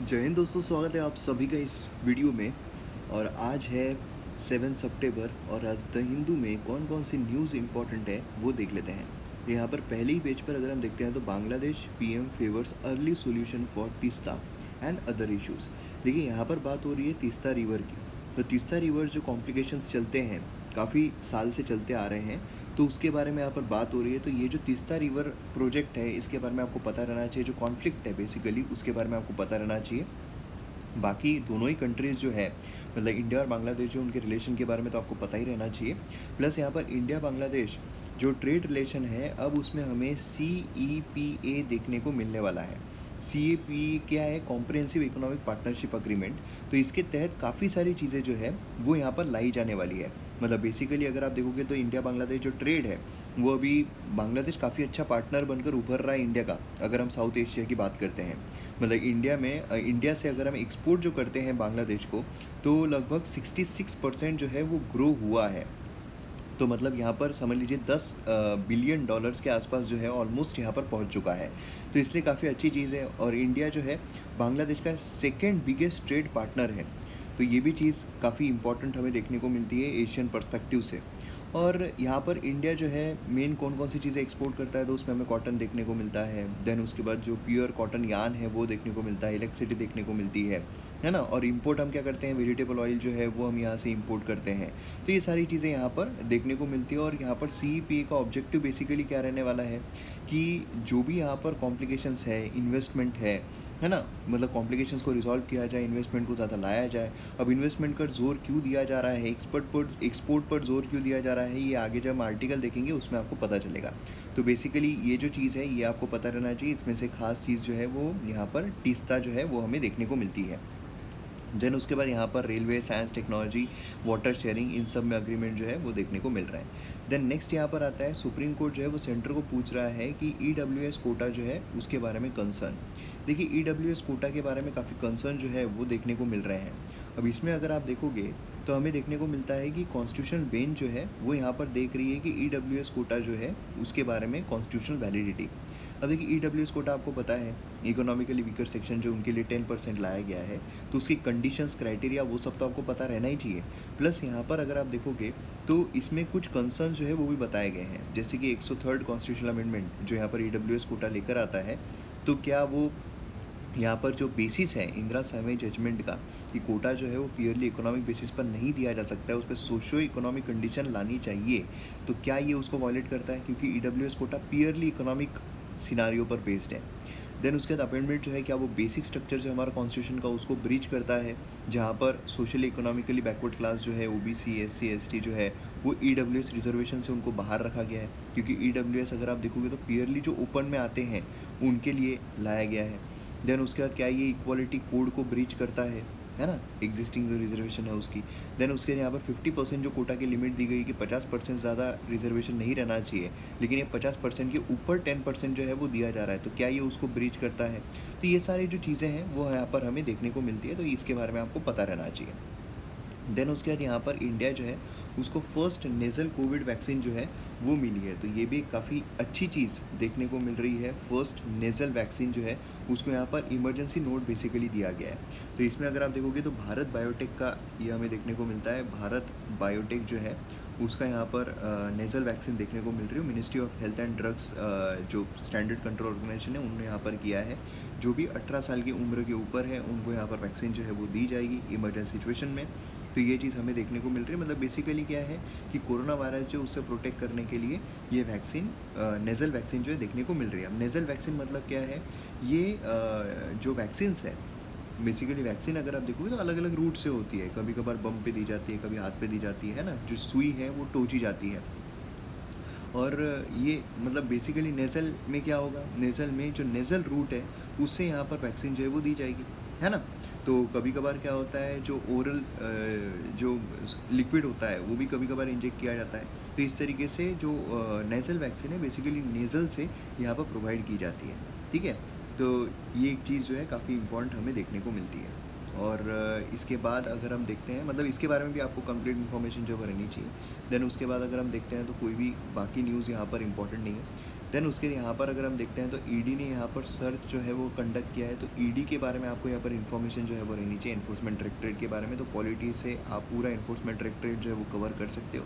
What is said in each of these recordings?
जय हिंद दोस्तों, स्वागत है आप सभी का इस वीडियो में। और आज है 7 सितंबर और आज द हिंदू में कौन कौन सी न्यूज़ इंपॉर्टेंट है वो देख लेते हैं। तो यहाँ पर पहले ही पेज पर अगर हम देखते हैं तो Bangladesh PM favours early solution for Teesta and other issues. देखिए यहाँ पर बात हो रही है तीस्ता रिवर की। तो तीस्ता रिवर जो कॉम्प्लिकेशंस चलते हैं, काफ़ी साल से चलते आ रहे हैं, तो उसके बारे में यहाँ पर बात हो रही है। तो ये जो तीस्ता रिवर प्रोजेक्ट है इसके बारे में आपको पता रहना चाहिए। जो कॉन्फ्लिक्ट है बेसिकली उसके बारे में आपको पता रहना चाहिए। बाकी दोनों ही कंट्रीज़ जो है, मतलब इंडिया और बांग्लादेश, जो उनके रिलेशन के बारे में तो आपको पता ही रहना चाहिए। प्लस यहाँ पर इंडिया बांग्लादेश जो ट्रेड रिलेशन है, अब उसमें हमें CEPA देखने को मिलने वाला है। CEPA क्या है? Comprehensive economic partnership agreement. तो इसके तहत काफ़ी सारी चीज़ें जो है वो यहाँ पर लाई जाने वाली है। मतलब बेसिकली अगर आप देखोगे तो इंडिया बांग्लादेश जो ट्रेड है वो अभी, बांग्लादेश काफ़ी अच्छा पार्टनर बनकर उभर रहा है इंडिया का, अगर हम साउथ एशिया की बात करते हैं। मतलब इंडिया से अगर हम एक्सपोर्ट जो करते हैं बांग्लादेश को, तो लगभग 66% जो है वो ग्रो हुआ है। तो मतलब यहाँ पर समझ लीजिए 10 बिलियन डॉलर्स के आसपास जो है ऑलमोस्ट यहाँ पर पहुँच चुका है। तो इसलिए काफ़ी अच्छी चीज़ है। और इंडिया जो है बांग्लादेश का सेकेंड बिगेस्ट ट्रेड पार्टनर है। तो ये भी चीज़ काफ़ी इंपॉर्टेंट हमें देखने को मिलती है एशियन पर्सपेक्टिव से। और यहाँ पर इंडिया जो है मेन कौन कौन सी चीज़ें एक्सपोर्ट करता है, तो उसमें हमें कॉटन देखने को मिलता है। देन उसके बाद जो प्योर कॉटन यान है वो देखने को मिलता है, इलेक्ट्रिसिटी देखने को मिलती है ना। और इंपोर्ट हम क्या करते हैं, वेजिटेबल ऑयल जो है वो हम यहाँ से इंपोर्ट करते हैं। तो ये सारी चीज़ें यहाँ पर देखने को मिलती है। और यहाँ पर CEPA का ऑब्जेक्टिव बेसिकली क्या रहने वाला है कि जो भी यहाँ पर कॉम्प्लिकेशंस है, इन्वेस्टमेंट है ना, मतलब कॉम्प्लिकेशंस को रिजॉल्व किया जाए, इन्वेस्टमेंट को ज़्यादा लाया जाए। अब इन्वेस्टमेंट पर जोर क्यों दिया जा रहा है, एक्सपोर्ट पर जोर क्यों दिया जा रहा है, ये आगे जब हम आर्टिकल देखेंगे उसमें आपको पता चलेगा। तो बेसिकली ये जो चीज़ है ये आपको पता रहना चाहिए। इसमें से खास चीज़ जो है वो यहाँ पर तीस्ता जो है वो हमें देखने को मिलती है। देन उसके बाद यहाँ पर railway, science, technology, water sharing, इन सब में अग्रीमेंट जो है वो देखने को मिल रहा है। देन नेक्स्ट यहाँ पर आता है सुप्रीम कोर्ट जो है वो सेंटर को पूछ रहा है कि EWS कोटा जो है उसके बारे में कंसर्न। देखिए EWS कोटा के बारे में काफ़ी कंसर्न जो है वो देखने को मिल रहे हैं। अब इसमें अगर आप देखोगे तो हमें देखने को मिलता है कि कॉन्स्टिट्यूशनल बेंच जो है वो यहाँ पर देख रही है कि EWS कोटा जो है उसके बारे में कॉन्स्टिट्यूशनल वैलिडिटी। अब देखिए EWS कोटा आपको पता है, इकोनॉमिकली वीकर सेक्शन जो उनके लिए 10% लाया गया है, तो उसकी कंडीशंस, क्राइटेरिया वो सब तो आपको पता रहना ही चाहिए। प्लस यहाँ पर अगर आप देखोगे तो इसमें कुछ कंसर्न जो है वो भी बताए गए हैं, जैसे कि 103rd कॉन्स्टिट्यूशनल अमेंडमेंट जो यहाँ पर EWS कोटा लेकर आता है। तो क्या वो यहाँ पर जो बेसिस है इंदिरा साहनी जजमेंट का, कि कोटा जो है वो प्योरली इकोनॉमिक बेसिस पर नहीं दिया जा सकता है, उस पर सोशियो इकोनॉमिक कंडीशन लानी चाहिए, तो क्या ये उसको वॉयलेट करता है? क्योंकि EWS quota purely economic scenario पर बेस्ड है। देन उसके बाद अमेंडमेंट जो है, क्या वो बेसिक स्ट्रक्चर जो हमारा कॉन्स्टिट्यूशन का उसको ब्रीच करता है, जहाँ पर सोशली इकोनॉमिकली बैकवर्ड क्लास जो है OBC, SC, ST जो है वो EWS रिजर्वेशन से उनको बाहर रखा गया है। क्योंकि EWS अगर आप देखोगे तो प्योरली जो ओपन में आते हैं उनके लिए लाया गया है। देन उसके बाद क्या ये इक्वालिटी कोड को ब्रीच करता है ना, एग्जिस्टिंग जो रिजर्वेशन है उसकी। देन उसके यहाँ पर 50% जो कोटा की लिमिट दी गई कि 50% ज़्यादा रिजर्वेशन नहीं रहना चाहिए, लेकिन ये 50% के ऊपर 10% जो है वो दिया जा रहा है, तो क्या ये उसको ब्रीच करता है? तो ये सारी जो चीज़ें हैं वो यहाँ पर हमें देखने को मिलती है, तो इसके बारे में आपको पता रहना चाहिए। देन उसके बाद यहाँ पर इंडिया जो है उसको फर्स्ट नेज़ल कोविड वैक्सीन जो है वो मिली है, तो ये भी काफ़ी अच्छी चीज़ देखने को मिल रही है। फर्स्ट नेज़ल वैक्सीन जो है उसको यहाँ पर इमरजेंसी नोट बेसिकली दिया गया है। तो इसमें अगर आप देखोगे तो भारत बायोटेक का ये हमें देखने को मिलता है। भारत बायोटेक जो है उसका यहाँ पर नेज़ल वैक्सीन देखने को मिल रही है। Ministry of health and drugs जो स्टैंडर्ड कंट्रोल ऑर्गेनाइजेशन है उन्होंने यहाँ पर किया है। जो भी 18 साल की उम्र के ऊपर है उनको यहाँ पर वैक्सीन जो है वो दी जाएगी इमरजेंसी सिचुएशन में। तो ये चीज़ हमें देखने को मिल रही है। मतलब बेसिकली क्या है कि कोरोना वायरस जो उससे प्रोटेक्ट करने के लिए ये वैक्सीन, नेज़ल वैक्सीन जो है देखने को मिल रही है। अब नेज़ल वैक्सीन मतलब क्या है, ये जो वैक्सीन्स है, बेसिकली वैक्सीन अगर आप देखोगे तो अलग अलग रूट से होती है। कभी कभार बम पे दी जाती है, कभी हाथ पे दी जाती है ना, जो सुई है वो टोची जाती है। और ये मतलब बेसिकली नेज़ल में क्या होगा, नेज़ल में जो नेज़ल रूट है उससे यहाँ पर वैक्सीन जो है वो दी जाएगी, है ना। तो कभी कभार क्या होता है, जो ओरल जो लिक्विड होता है वो भी कभी कभार इंजेक्ट किया जाता है। तो इस तरीके से जो नेज़ल वैक्सीन है बेसिकली नेज़ल से यहाँ पर प्रोवाइड की जाती है, ठीक है। तो ये एक चीज़ जो है काफ़ी इम्पोर्टेंट हमें देखने को मिलती है। और इसके बाद अगर हम देखते हैं, मतलब इसके बारे में भी आपको कंप्लीट इन्फॉर्मेशन जो रहनी चाहिए। देन उसके बाद अगर हम देखते हैं तो कोई भी बाकी न्यूज़ यहाँ पर इम्पोर्टेंट नहीं है। देन उसके यहाँ पर अगर हम देखते हैं तो ईडी ने यहाँ पर सर्च जो है वो कंडक्ट किया है। तो ईडी के बारे में आपको यहाँ पर इन्फॉर्मेशन जो है वो रहनी चाहिए, एनफोर्समेंट डायरेक्टरेट के बारे में। तो पॉलिटी से आप पूरा एनफोर्समेंट डायरेक्टरेट जो है वो कवर कर सकते हो।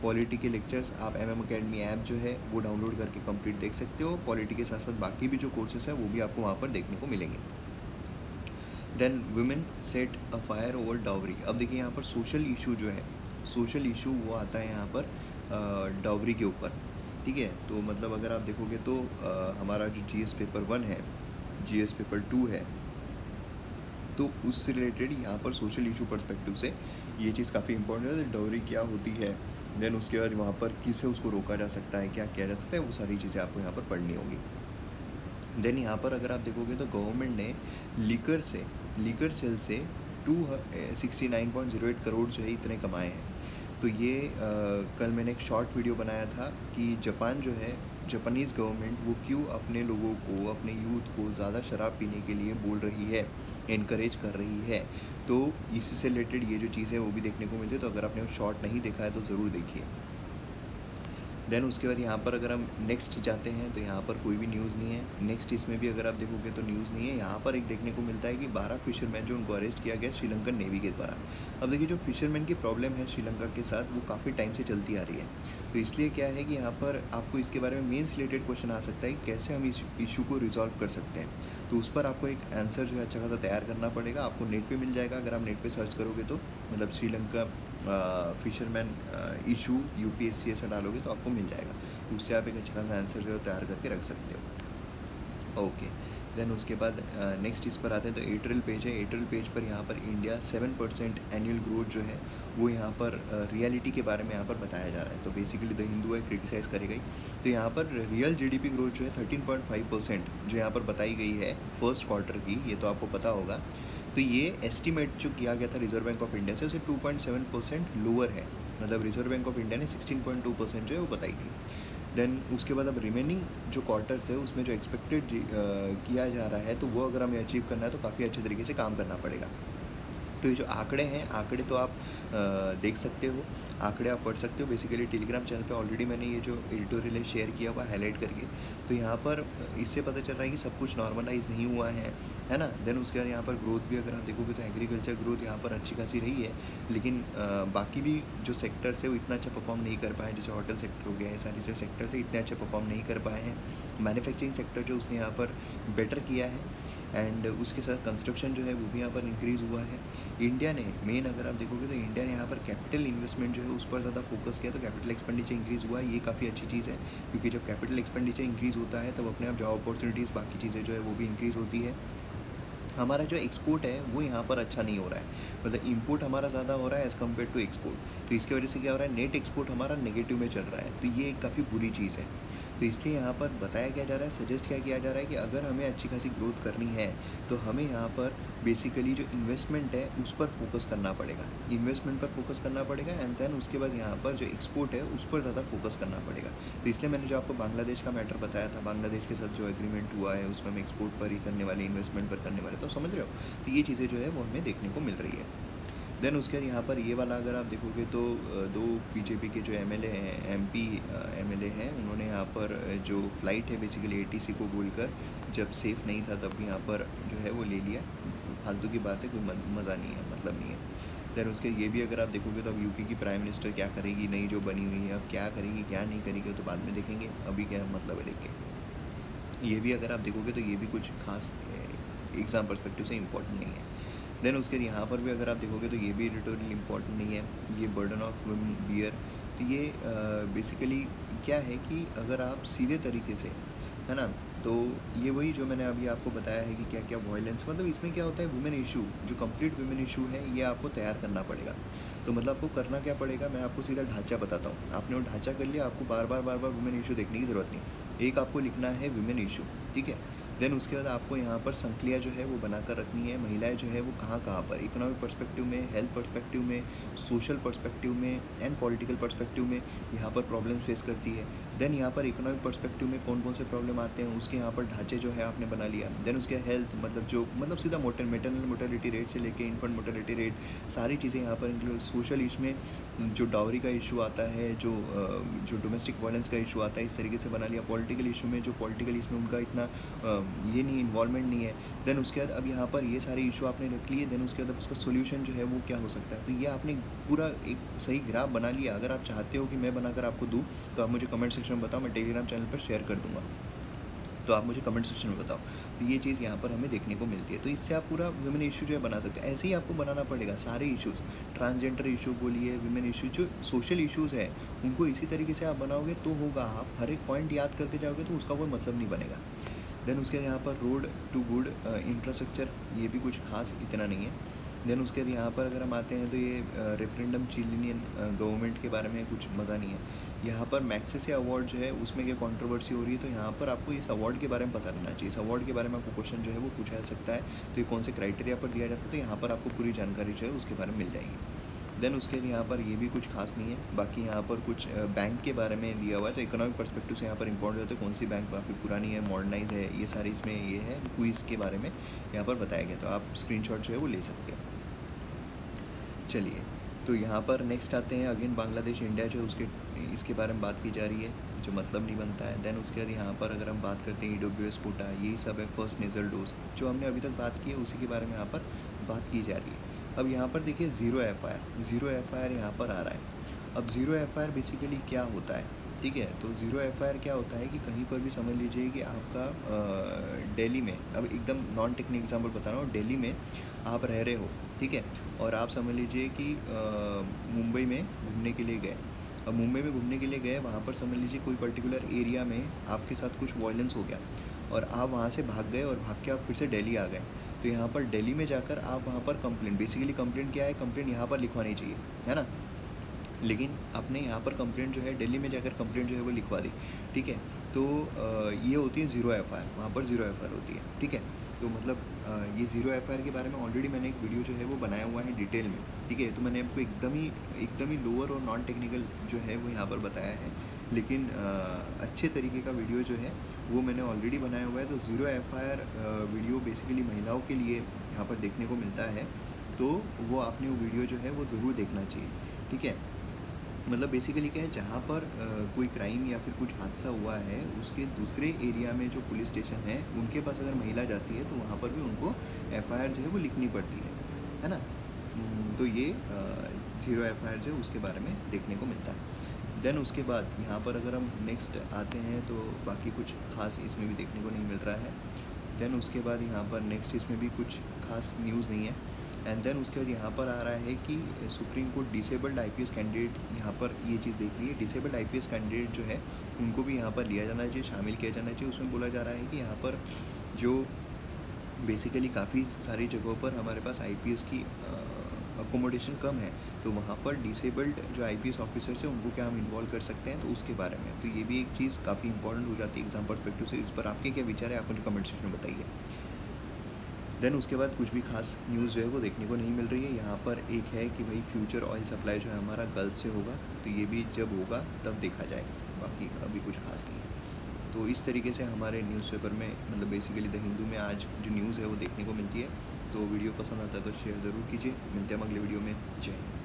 पॉलिटी के लेक्चर्स आप अकेडमी ऐप जो है वो डाउनलोड करके कंप्लीट देख सकते हो। पॉलिटी के साथ साथ बाकी भी जो कोर्सेस हैं वो भी आपको वहाँ पर देखने को मिलेंगे। Then women set a fire over dowry. अब देखिए यहाँ पर सोशल इशू जो है, सोशल इशू वो आता है यहाँ पर डाउरी के ऊपर, ठीक है। तो मतलब अगर आप देखोगे तो हमारा जो जीएस पेपर 1 है, जीएस पेपर 2 है, तो उससे रिलेटेड यहाँ पर सोशल इशू पर्सपेक्टिव से ये चीज़ काफ़ी इंपॉर्टेंट है। डाउरी क्या होती है, देन उसके बाद वहाँ पर किसे उसको रोका जा सकता है, क्या किया जा सकता है, वो सारी चीज़ें आपको यहाँ पर पढ़नी होगी। देन यहाँ पर अगर आप देखोगे तो गवर्नमेंट ने लीकर सेल से 269.08 करोड़ जो है इतने कमाए हैं। तो ये कल मैंने एक शॉर्ट वीडियो बनाया था कि जापान जो है, जापानीज़ गवर्नमेंट वो क्यों अपने लोगों को, अपने यूथ को ज़्यादा शराब पीने के लिए बोल रही है, इनकरेज कर रही है। तो इससे रिलेटेड ये जो चीज़ है वो भी देखने को मिलती है। तो अगर आपने वो शॉर्ट नहीं देखा है तो ज़रूर देखिए। देन उसके बाद यहाँ पर अगर हम नेक्स्ट जाते हैं तो यहाँ पर कोई भी न्यूज़ नहीं है। नेक्स्ट इसमें भी अगर आप देखोगे तो न्यूज़ नहीं है। यहाँ पर एक देखने को मिलता है कि 12 फिशरमैन जो उनको अरेस्ट किया गया श्रीलंकन नेवी के द्वारा। अब देखिए जो फिशरमैन की प्रॉब्लम है श्रीलंका के साथ वो काफ़ी टाइम से चलती आ रही है। तो इसलिए क्या है कि यहाँ पर आपको इसके बारे में मेंस रिलेटेड क्वेश्चन आ सकता है कि कैसे हम इस इशू को रिजॉल्व कर सकते हैं। तो उस पर आपको एक आंसर जो है अच्छा खासा तैयार करना पड़ेगा। आपको नेट पे मिल जाएगा, अगर आप नेट पे सर्च करोगे तो, मतलब श्रीलंका फिशरमैन इशू यूपीएससी ऐसा डालोगे तो आपको मिल जाएगा। उससे आप एक अच्छा खासा आंसर जो है तैयार करके रख सकते हो। ओके, देन उसके बाद नेक्स्ट इस पर आते हैं तो एट्रल पेज है। एट्रल पेज पर यहाँ पर इंडिया 7% एनुअल ग्रोथ जो है वो यहाँ पर रियलिटी के बारे में यहाँ पर बताया जा रहा है। तो बेसिकली द हिंदू है क्रिटिसाइज़ करी गई। तो यहाँ पर रियल जीडीपी ग्रोथ जो है 13.5% जो यहाँ पर बताई गई है फर्स्ट क्वार्टर की, ये तो आपको पता होगा। तो ये एस्टिमेट जो किया गया था रिजर्व बैंक ऑफ इंडिया से उसे 2.7% लोअर है। मतलब रिजर्व बैंक ऑफ इंडिया ने 16.2% जो है वो बताई थी। देन उसके बाद अब रिमेनिंग जो क्वार्टर्स है उसमें जो एक्सपेक्टेड किया जा रहा है तो वो अगर हमें अचीव करना है तो काफ़ी अच्छे तरीके से काम करना पड़ेगा। तो ये जो आंकड़े हैं, आंकड़े तो आप देख सकते हो, आंकड़े आप पढ़ सकते हो। बेसिकली टेलीग्राम चैनल पे ऑलरेडी मैंने ये जो एडिटोरियल है शेयर किया हुआ हाईलाइट करके। तो यहाँ पर इससे पता चल रहा है कि सब कुछ नॉर्मलाइज नहीं हुआ है ना। देन उसके बाद यहाँ पर ग्रोथ भी अगर आप देखोगे तो एग्रीकल्चर ग्रोथ यहाँ पर अच्छी खासी रही है, लेकिन बाकी भी जो सेक्टर्स है वो इतना अच्छा परफॉर्म नहीं कर पाए। जैसे होटल सेक्टर हो गया है, सारे जो सेक्टर्स है इतने अच्छे परफॉर्म नहीं कर पाए हैं। मैन्युफैक्चरिंग सेक्टर जो उसने यहाँ पर बेटर किया है, एंड उसके साथ कंस्ट्रक्शन जो है वो भी यहाँ पर इंक्रीज़ हुआ है। इंडिया ने मेन अगर आप देखोगे तो इंडिया ने यहाँ पर कैपिटल इन्वेस्टमेंट जो है उस पर ज़्यादा फोकस किया। तो कैपिटल एक्सपेंडिचर इंक्रीज़ हुआ है, ये काफ़ी अच्छी चीज़ है, क्योंकि जब कैपिटल एक्सपेंडिचर इंक्रीज़ होता है तब अपने आप जॉब अपॉर्चुनिटीज़ बाकी चीज़ें जो है वो भी इंक्रीज़ होती है। हमारा जो एक्सपोर्ट है वो यहाँ पर अच्छा नहीं हो रहा है, मतलब इंपोर्ट हमारा ज़्यादा हो रहा है एज़ कम्पेयर टू एक्सपोर्ट। तो इसकी वजह से क्या हो रहा है, नेट एक्सपोर्ट हमारा नेगेटिव में चल रहा है। तो ये काफ़ी बुरी चीज़ है। तो इसलिए यहाँ पर बताया क्या जा रहा है, सजेस्ट क्या किया जा रहा है कि अगर हमें अच्छी खासी ग्रोथ करनी है तो हमें यहाँ पर बेसिकली जो इन्वेस्टमेंट है उस पर फोकस करना पड़ेगा, इन्वेस्टमेंट पर फोकस करना पड़ेगा। एंड देन उसके बाद यहाँ पर जो एक्सपोर्ट है उस पर ज़्यादा फोकस करना पड़ेगा। तो इसलिए मैंने जो आपको बांग्लादेश का मैटर बताया था, बांग्लादेश के साथ जो एग्रीमेंट हुआ है उसमें हम एक्सपोर्ट पर ही करने वाले, इन्वेस्टमेंट पर करने वाले, तो समझ रहे हो। तो ये चीज़ें जो है वो हमें देखने को मिल रही है। देन उसके बाद यहाँ पर ये वाला अगर आप देखोगे तो दो बीजेपी के जो एमएलए हैं, एमपी एमएलए हैं, उन्होंने यहाँ पर जो फ़्लाइट है बेसिकली एटीसी को बोलकर, जब सेफ़ नहीं था तब यहाँ पर जो है वो ले लिया। फालतू की बात है, कोई मज़ा नहीं है, मतलब नहीं है। देन उसके ये भी अगर आप देखोगे तो अब यूपी की प्राइम मिनिस्टर क्या करेगी, नई जो बनी हुई है, अब क्या करेगी क्या नहीं करेगी तो बाद में देखेंगे, अभी क्या मतलब है देख के। ये भी अगर आप देखोगे तो ये भी कुछ खास एग्ज़ाम पर्सपेक्टिव से इम्पोर्टेंट नहीं है। देन उसके यहाँ पर भी अगर आप देखोगे तो ये भी एडिटोरियल इम्पॉर्टेंट नहीं है, ये बर्डन ऑफ वुमेन बियर। तो ये बेसिकली क्या है कि अगर आप सीधे तरीके से, है ना, तो ये वही जो मैंने अभी आपको बताया है कि क्या क्या वायलेंस, मतलब इसमें क्या होता है, वुमेन इशू जो कंप्लीट वुमेन इशू है ये आपको तैयार करना पड़ेगा। तो मतलब आपको करना क्या पड़ेगा, मैं आपको सीधा ढांचा बताता हूँ। आपने वो ढांचा कर लिया, आपको बार बार वुमेन इशू देखने की ज़रूरत नहीं। एक आपको लिखना है वुमेन इशू, ठीक है। देन उसके बाद आपको यहाँ पर संक्रिया जो है वो बनाकर रखनी है, महिलाएं जो है वो कहाँ कहाँ पर, इकोनॉमिक पर्सपेक्टिव में, हेल्थ पर्सपेक्टिव में, सोशल पर्सपेक्टिव में एंड पॉलिटिकल पर्सपेक्टिव में यहाँ पर प्रॉब्लम फेस करती है। देन यहाँ पर इकोनॉमिक पर्सपेक्टिव में कौन कौन से प्रॉब्लम आते हैं, उसके यहाँ पर ढांचे जो है आपने बना लिया। देन उसके हेल्थ मतलब सीधा मेटरनल मोर्टेलिटी रेट से लेके इन्फेंट मोर्टेलिटी रेट, सारी चीज़ें यहाँ पर इंक्लूड। सोशल इसमें जो डाउरी का इशू आता है, जो डोमेस्टिक वायलेंस का इशू आता है, इस तरीके से बना लिया। पॉलिटिकल इशू में जो पॉलिटिकल इसमें उनका इतना ये नहीं, इन्वॉल्वमेंट नहीं है। देन उसके बाद अब यहाँ पर ये सारे इशू आपने रख लिए। देन उसके बाद उसका सोल्यूशन जो है वो क्या हो सकता है। तो ये आपने पूरा एक सही ग्राफ बना लिया। अगर आप चाहते हो कि मैं बनाकर आपको दूँ तो आप मुझे कमेंट सेक्शन में बताओ, मैं टेलीग्राम चैनल पर शेयर कर दूँगा। तो आप मुझे कमेंट सेक्शन में बताओ। तो ये चीज़ यहाँ पर हमें देखने को मिलती है। तो इससे आप पूरा वुमेन इशू जो है बना सकते हैं। ऐसे ही आपको बनाना पड़ेगा सारे इश्यूज़, ट्रांसजेंडर इशू बोलिए, वुमेन इशू, जो सोशल इश्यूज़ है उनको इसी तरीके से आप बनाओगे तो होगा। आप हर एक पॉइंट याद करते जाओगे तो उसका कोई मतलब नहीं बनेगा। देन उसके यहाँ पर रोड टू गुड इंफ्रास्ट्रक्चर, ये भी कुछ खास इतना नहीं है। देन उसके बाद यहाँ पर अगर हम आते हैं तो ये रेफरेंडम चिलियन गवर्नमेंट के बारे में कुछ मज़ा नहीं है। यहाँ पर मैक्सेसे अवार्ड जो है उसमें क्या कंट्रोवर्सी हो रही है, तो यहाँ पर आपको इस अवार्ड के बारे में पता रहना चाहिए। इस अवार्ड के बारे में आपको क्वेश्चन जो है वो पूछा जा सकता है, तो ये कौन से क्राइटेरिया पर दिया जाता है, तो यहाँ पर आपको पूरी जानकारी जो है उसके बारे में मिल जाएगी। देन उसके यहाँ पर ये भी कुछ खास नहीं है। बाकी यहाँ पर कुछ बैंक के बारे में दिया हुआ है, तो इकोनॉमिक पर्सपेक्टिव से यहाँ पर इंपॉर्टेंट होता है कौन सी बैंक काफ़ी पुरानी है, मॉडर्नाइज है, ये सारी इसमें ये है। क्विज़ के बारे में यहाँ पर बताया गया, तो आप स्क्रीनशॉट जो है वो ले सकते हो। चलिए, तो यहाँ पर नेक्स्ट आते हैं अगेन बांग्लादेश इंडिया जो उसके इसके बारे में बात की जा रही है, जो मतलब नहीं बनता है। देन उसके बाद यहाँ पर अगर हम बात करते हैं EWS कोटा, यही सब है। फर्स्ट नेजल डोज जो हमने अभी तक बात की है उसी के बारे में यहाँ पर बात की जा रही है। अब यहाँ पर देखिए ज़ीरो FIR यहाँ पर आ रहा है। अब ज़ीरो FIR बेसिकली क्या होता है, ठीक है। तो ज़ीरो FIR क्या होता है कि कहीं पर भी समझ लीजिए कि आपका दिल्ली में, अब एकदम नॉन टेक्निकल एग्जांपल बता रहा हूँ, दिल्ली में आप रह रहे हो, ठीक है, और आप समझ लीजिए कि मुंबई में घूमने के लिए गए। अब मुंबई में घूमने के लिए गए, वहाँ पर समझ लीजिए कोई पर्टिकुलर एरिया में आपके साथ कुछ वायलेंस हो गया और आप वहाँ से भाग गए और भाग के आप फिर से दिल्ली आ गए। तो यहाँ पर दिल्ली में जाकर आप वहाँ पर कंप्लेंट, बेसिकली कंप्लेंट क्या है, कंप्लेंट यहाँ पर लिखवानी चाहिए, है ना। लेकिन आपने यहाँ पर कंप्लेंट जो है दिल्ली में जाकर कंप्लेंट जो है वो लिखवा दी, ठीक है। तो ये होती है ज़ीरो FIR, वहाँ पर ज़ीरो FIR होती है, ठीक है। तो मतलब ये ज़ीरो FIR के बारे में ऑलरेडी मैंने एक वीडियो जो है वो बनाया हुआ है डिटेल में, ठीक है। तो मैंने आपको एकदम ही लोअर और नॉन टेक्निकल जो है वो यहाँ पर बताया है, लेकिन अच्छे तरीके का वीडियो जो है वो मैंने ऑलरेडी बनाया हुआ है। तो ज़ीरो FIR वीडियो बेसिकली महिलाओं के लिए यहाँ पर देखने को मिलता है, तो वो आपने वो वीडियो जो है वो ज़रूर देखना चाहिए, ठीक है। मतलब बेसिकली क्या है, जहाँ पर कोई क्राइम या फिर कुछ हादसा हुआ है उसके दूसरे एरिया में जो पुलिस स्टेशन है उनके पास अगर महिला जाती है तो वहाँ पर भी उनको FIR जो है वो लिखनी पड़ती है ना। तो ये ज़ीरो FIR जो है उसके बारे में देखने को मिलता है। देन उसके बाद यहाँ पर अगर हम नेक्स्ट आते हैं तो बाकी कुछ खास इसमें भी देखने को नहीं मिल रहा है। देन उसके बाद यहाँ पर नेक्स्ट इसमें भी कुछ खास न्यूज़ नहीं है। एंड देन उसके बाद यहाँ पर आ रहा है कि supreme court disabled IPS candidate, यहाँ पर ये चीज़ देख रही है, डिसेबल्ड IPS कैंडिडेट जो है उनको भी यहाँ पर लिया जाना चाहिए, शामिल किया जाना चाहिए। उसमें बोला जा रहा है कि यहाँ पर जो बेसिकली काफ़ी सारी जगहों पर हमारे पास IPS की अकोमोडेशन कम है, तो वहाँ पर डिसेबल्ड जो IPS ऑफिसर्स हैं उनको क्या हम इन्वॉल्व कर सकते हैं, तो उसके बारे में। तो ये भी एक चीज़ काफ़ी इंपॉर्टेंट हो जाती है एग्जाम पर्सपेक्टिव से। इस पर आपके क्या विचार है, आप मुझे कमेंट सेक्शन में बताइए। देन उसके बाद कुछ भी खास न्यूज़ जो है वो देखने को नहीं मिल रही है। यहाँ पर एक है कि भाई फ्यूचर ऑयल सप्लाई जो है हमारा गल्फ से होगा, तो ये भी जब होगा तब देखा जाएगा, बाकी अभी कुछ खास नहीं है। तो इस तरीके से हमारे न्यूज़पेपर में, मतलब बेसिकली द हिंदू में आज जो न्यूज़ है वो देखने को मिलती है। तो वीडियो पसंद आता है तो शेयर ज़रूर कीजिए। मिलते हैं अगले वीडियो में। जय हिंद।